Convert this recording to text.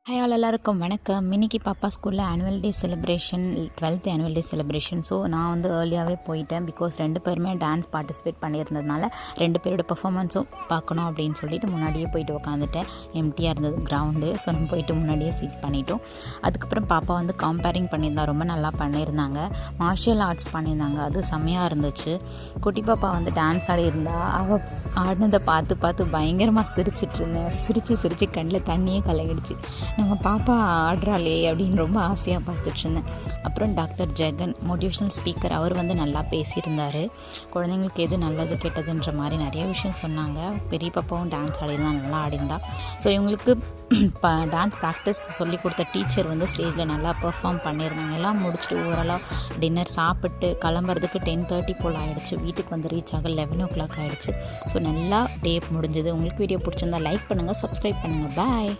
Hi all எல்லாருக்கும் வணக்கம். இன்னைக்கு பாப்பா ஸ்கூலில் annual day celebration, 12th annual day celebration. So நான் வந்து ஏர்லியாகவே போயிட்டேன். பிகாஸ் 2 பேருமே டான்ஸ் பார்ட்டிசிபேட் பண்ணியிருந்ததுனால 2 பேரோட பர்ஃபார்மன்ஸும் பார்க்கணும் அப்படின்னு சொல்லிட்டு முன்னாடியே போயிட்டு உட்காந்துட்டேன். எம்டியாக இருந்தது கிரவுண்டு. ஸோ நம்ம போயிட்டு முன்னாடியே சீட் பண்ணிட்டோம். அதுக்கப்புறம் பாப்பா வந்து கம்பேரிங் பண்ணியிருந்தா, ரொம்ப நல்லா பண்ணியிருந்தாங்க. மார்ஷியல் ஆர்ட்ஸ் பண்ணியிருந்தாங்க, அது செம்மையாக இருந்துச்சு. குட்டி பாப்பா வந்து டான்ஸ் ஆடி இருந்தா, அவள் ஆடினதை பார்த்து பயங்கரமாக சிரிச்சிட்டு இருந்தேன். சிரித்து கண்ணில் தண்ணியே கலங்கிடுச்சு. நம்ம பாப்பா ஆடுறாளே அப்படின்னு ரொம்ப ஆசையாக பார்த்துட்டு இருந்தேன். அப்புறம் டாக்டர் ஜெகன் மோட்டிவேஷ்னல் ஸ்பீக்கர், அவர் வந்து நல்லா பேசியிருந்தார். குழந்தைங்களுக்கு எது நல்லது கெட்டதுன்ற மாதிரி நிறைய விஷயம் சொன்னாங்க. பெரிய பாப்பாவும் டான்ஸ் ஆடிதான், நல்லா ஆடிந்தா. ஸோ இவங்களுக்கு டான்ஸ் ப்ராக்டிஸ் சொல்லி கொடுத்த டீச்சர் வந்து ஸ்டேஜில் நல்லா பெர்ஃபார்ம் பண்ணியிருந்தாங்க. எல்லாம் முடிச்சுட்டு ஓவராலாக டின்னர் சாப்பிட்டு கிளம்புறதுக்கு 10:30 போல் ஆகிடுச்சு. வீட்டுக்கு வந்து ரீச் ஆக 11 o'clock ஆகிடுச்சு. ஸோ நல்லா டே முடிஞ்சது. உங்களுக்கு வீடியோ பிடிச்சிருந்தா லைக் பண்ணுங்கள், சப்ஸ்கிரைப் பண்ணுங்கள். பாய்.